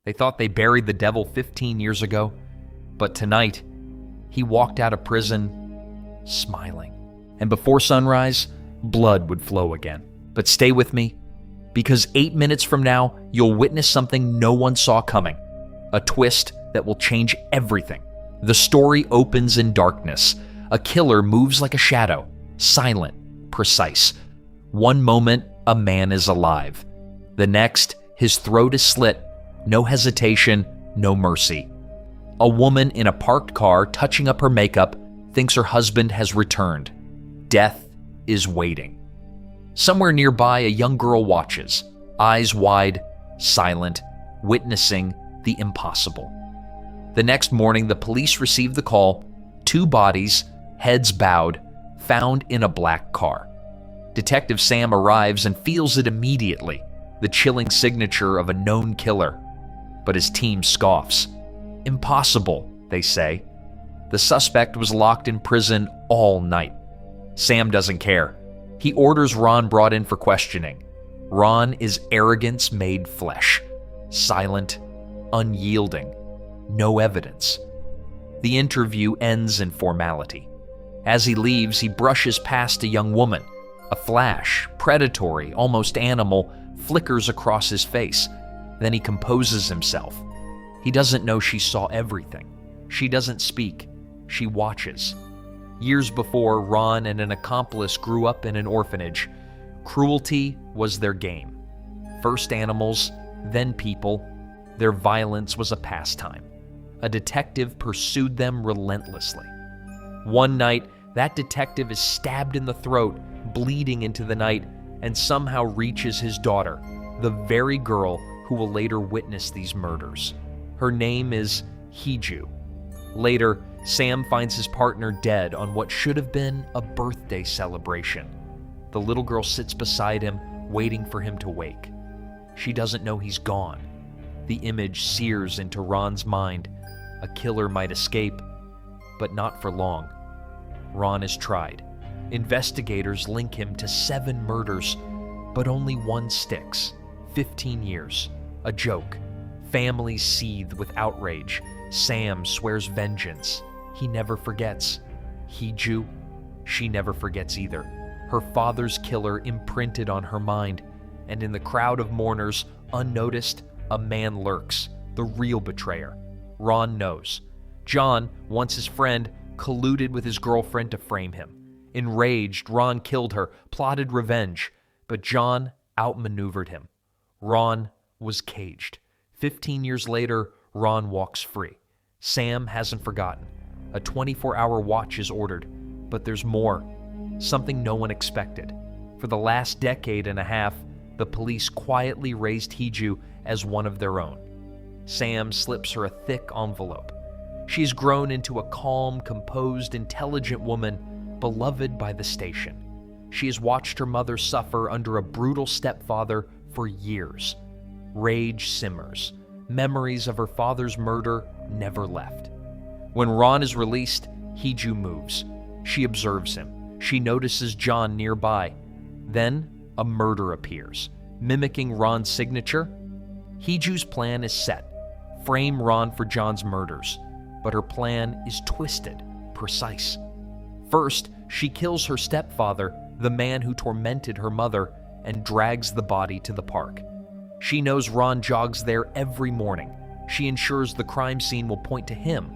They thought they buried the devil 15 years ago, but tonight, he walked out of prison smiling. And before sunrise, blood would flow again. But stay with me, because 8 minutes from now, you'll witness something no one saw coming. A twist that will change everything. The story opens in darkness. A killer moves like a shadow, silent, precise. One moment, a man is alive. The next, his throat is slit. No hesitation, no mercy. A woman in a parked car touching up her makeup thinks her husband has returned. Death is waiting. Somewhere nearby, a young girl watches, eyes wide, silent, witnessing the impossible. The next morning, the police receive the call: 2 bodies, heads bowed, found in a black car. Detective Sam arrives and feels it immediately, the chilling signature of a known killer. But his team scoffs. Impossible, they say. The suspect was locked in prison all night. Sam doesn't care. He orders Ron brought in for questioning. Ron is arrogance made flesh. Silent, unyielding, no evidence. The interview ends in formality. As he leaves, he brushes past a young woman. A flash, predatory, almost animal, flickers across his face. Then he composes himself. He doesn't know she saw everything. She doesn't speak. She watches. Years before, Ron and an accomplice grew up in an orphanage. Cruelty was their game. First animals, then people. Their violence was a pastime. A detective pursued them relentlessly. One night, that detective is stabbed in the throat, bleeding into the night, and somehow reaches his daughter, the very girl who will later witness these murders. Her name is Hiju. Later, Sam finds his partner dead on what should have been a birthday celebration. The little girl sits beside him, waiting for him to wake. She doesn't know he's gone. The image sears into Ron's mind. A killer might escape, but not for long. Ron is tried. Investigators link him to 7 murders, but only one sticks. 15 years. A joke. Families seethe with outrage. Sam swears vengeance. He never forgets. Hiju, she never forgets either. Her father's killer imprinted on her mind, and in the crowd of mourners, unnoticed, a man lurks, the real betrayer. Ron knows. John, once his friend, colluded with his girlfriend to frame him. Enraged, Ron killed her, plotted revenge, but John outmaneuvered him. Ron was caged. 15 years later, Ron walks free. Sam hasn't forgotten. A 24-hour watch is ordered, but there's more. Something no one expected. For the last decade and a half, the police quietly raised Hiju as one of their own. Sam slips her a thick envelope. She's grown into a calm, composed, intelligent woman, beloved by the station. She has watched her mother suffer under a brutal stepfather for years. Rage simmers. Memories of her father's murder never left. When Ron is released, Hiju moves. She observes him. She notices John nearby. Then, a murder appears, mimicking Ron's signature. Hiju's plan is set. Frame Ron for John's murders. But her plan is twisted, precise. First, she kills her stepfather, the man who tormented her mother, and drags the body to the park. She knows Ron jogs there every morning. She ensures the crime scene will point to him.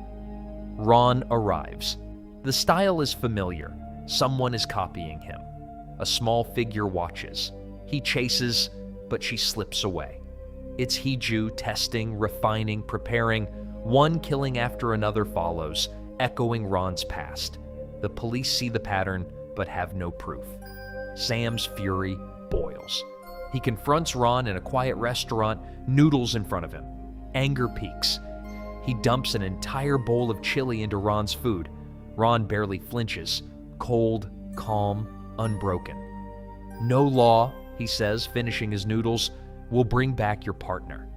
Ron arrives. The style is familiar. Someone is copying him. A small figure watches. He chases, but she slips away. It's Hiju testing, refining, preparing. One killing after another follows, echoing Ron's past. The police see the pattern, but have no proof. Sam's fury boils. He confronts Ron in a quiet restaurant, noodles in front of him. Anger peaks. He dumps an entire bowl of chili into Ron's food. Ron barely flinches, cold, calm, unbroken. "No law," he says, finishing his noodles, "will bring back your partner."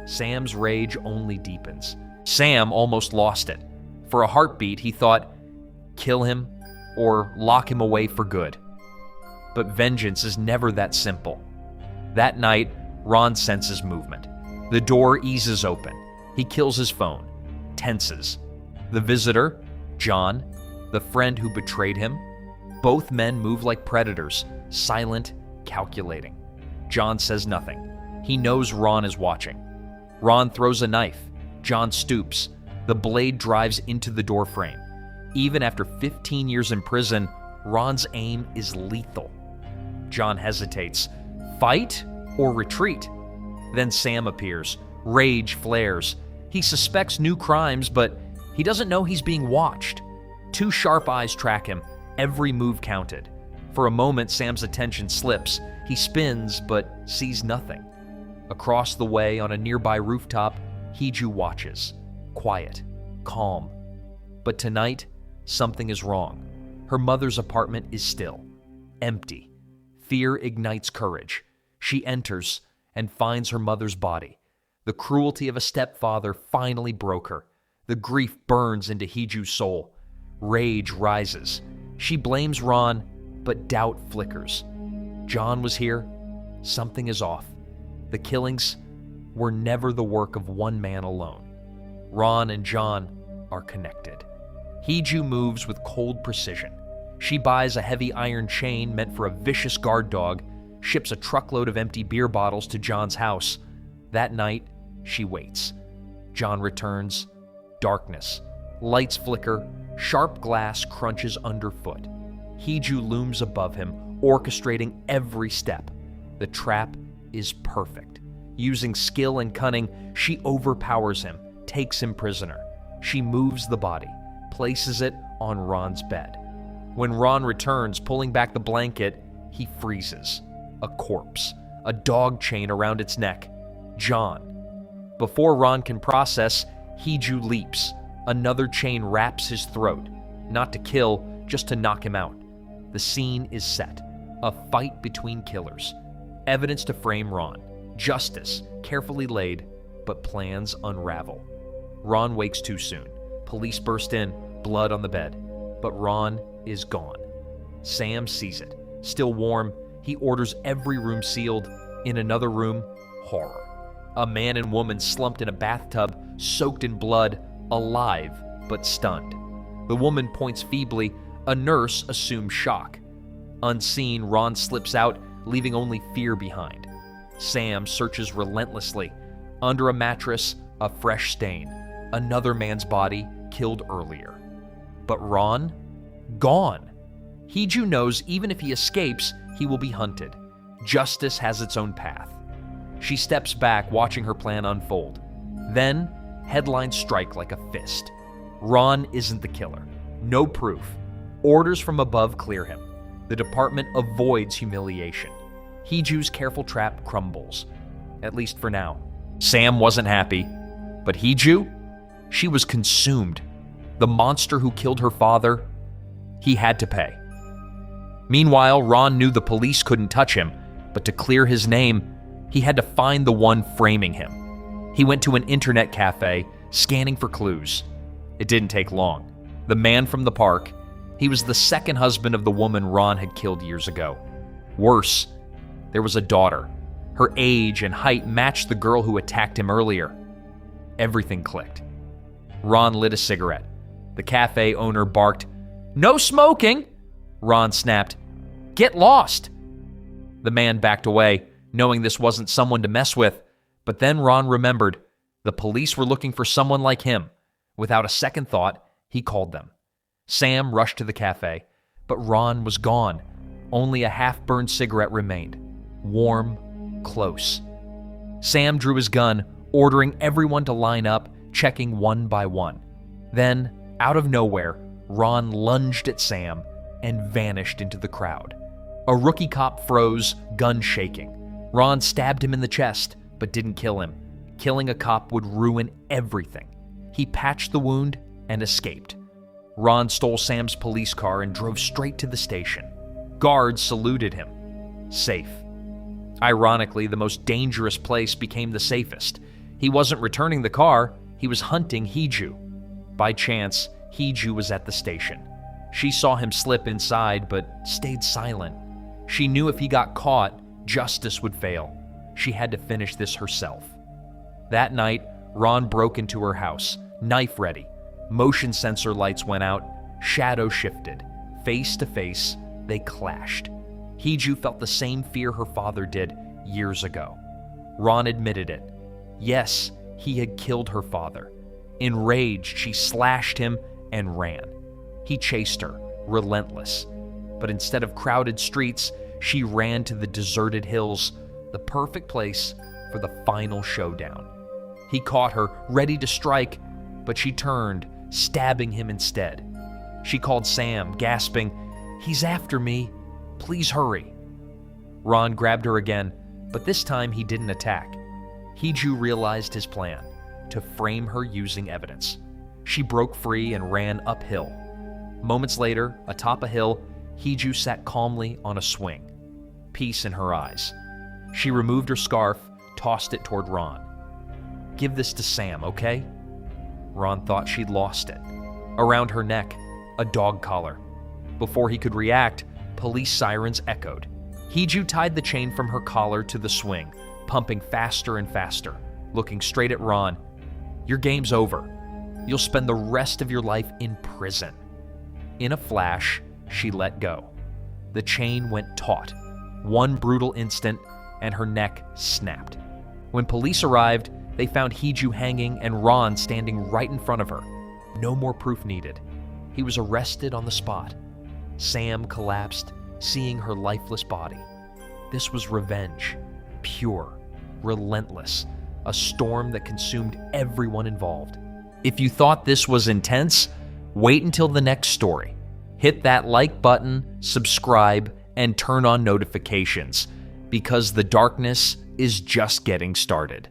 Sam's rage only deepens. Sam almost lost it. For a heartbeat, he thought, kill him or lock him away for good. But vengeance is never that simple. That night, Ron senses movement. The door eases open. He kills his phone, tenses. The visitor, John, the friend who betrayed him, both men move like predators, silent, calculating. John says nothing. He knows Ron is watching. Ron throws a knife. John stoops. The blade drives into the door frame. Even after 15 years in prison, Ron's aim is lethal. John hesitates. Fight or retreat? Then Sam appears. Rage flares. He suspects new crimes, but he doesn't know he's being watched. Two sharp eyes track him. Every move counted. For a moment, Sam's attention slips. He spins, but sees nothing. Across the way, on a nearby rooftop, Hee-Ju watches. Quiet. Calm. But tonight, something is wrong. Her mother's apartment is still. Empty. Fear ignites courage. She enters and finds her mother's body. The cruelty of a stepfather finally broke her. The grief burns into Hee-Ju's soul. Rage rises. She blames Ron, but doubt flickers. John was here. Something is off. The killings were never the work of one man alone. Ron and John are connected. Hee-Ju moves with cold precision. She buys a heavy iron chain meant for a vicious guard dog, ships a truckload of empty beer bottles to John's house. That night, she waits. John returns. Darkness. Lights flicker. Sharp glass crunches underfoot. Hee-Ju looms above him, orchestrating every step. The trap is perfect. Using skill and cunning, she overpowers him, takes him prisoner. She moves the body, places it on Ron's bed. When Ron returns, pulling back the blanket, he freezes. A corpse, a dog chain around its neck. John. Before Ron can process, Hee-Ju leaps. Another chain wraps his throat. Not to kill, just to knock him out. The scene is set. A fight between killers. Evidence to frame Ron. Justice, carefully laid, but plans unravel. Ron wakes too soon. Police burst in, blood on the bed. But Ron is gone. Sam sees it. Still warm, he orders every room sealed. In another room, horror. A man and woman slumped in a bathtub, soaked in blood, alive but stunned. The woman points feebly. A nurse assumes shock. Unseen, Ron slips out, leaving only fear behind. Sam searches relentlessly. Under a mattress, a fresh stain. Another man's body, killed earlier. But Ron? Gone. Hee-Ju knows even if he escapes, he will be hunted. Justice has its own path. She steps back, watching her plan unfold. Then, headlines strike like a fist. Ron isn't the killer. No proof. Orders from above clear him. The department avoids humiliation. Hee-Ju's careful trap crumbles. At least for now. Sam wasn't happy. But Hee-Ju? She was consumed. The monster who killed her father, he had to pay. Meanwhile, Ron knew the police couldn't touch him, but to clear his name, he had to find the one framing him. He went to an internet cafe, scanning for clues. It didn't take long. The man from the park, he was the second husband of the woman Ron had killed years ago. Worse, there was a daughter. Her age and height matched the girl who attacked him earlier. Everything clicked. Ron lit a cigarette. The cafe owner barked, "No smoking!" Ron snapped, "Get lost!" The man backed away, knowing this wasn't someone to mess with. But then Ron remembered the police were looking for someone like him. Without a second thought, he called them. Sam rushed to the cafe, but Ron was gone. Only a half-burned cigarette remained. Warm, close. Sam drew his gun, ordering everyone to line up, checking one by one. Then, out of nowhere, Ron lunged at Sam and vanished into the crowd. A rookie cop froze, gun shaking. Ron stabbed him in the chest, but didn't kill him. Killing a cop would ruin everything. He patched the wound and escaped. Ron stole Sam's police car and drove straight to the station. Guards saluted him. Safe. Ironically, the most dangerous place became the safest. He wasn't returning the car, he was hunting Hee-Ju. By chance, Hee-Ju was at the station. She saw him slip inside, but stayed silent. She knew if he got caught, justice would fail. She had to finish this herself. That night, Ron broke into her house, knife ready. Motion sensor lights went out, shadows shifted. Face to face, they clashed. Hee-Ju felt the same fear her father did years ago. Ron admitted it. Yes, he had killed her father. Enraged, she slashed him and ran. He chased her, relentless. But instead of crowded streets, she ran to the deserted hills, the perfect place for the final showdown. He caught her, ready to strike, but she turned, stabbing him instead. She called Sam, gasping, "He's after me. Please hurry." Ron grabbed her again, but this time he didn't attack. Hee-Ju realized his plan, to frame her using evidence. She broke free and ran uphill. Moments later, atop a hill, Hee-Ju sat calmly on a swing, peace in her eyes. She removed her scarf, tossed it toward Ron. "Give this to Sam, okay?" Ron thought she'd lost it. Around her neck, a dog collar. Before he could react, police sirens echoed. Hee-Ju tied the chain from her collar to the swing, pumping faster and faster, looking straight at Ron. "Your game's over. You'll spend the rest of your life in prison." In a flash, she let go. The chain went taut. One brutal instant, and her neck snapped. When police arrived, they found Hee-Ju hanging and Ron standing right in front of her. No more proof needed. He was arrested on the spot. Sam collapsed, seeing her lifeless body. This was revenge. Pure, relentless, a storm that consumed everyone involved. If you thought this was intense, wait until the next story. Hit that like button, subscribe, and turn on notifications, because the darkness is just getting started.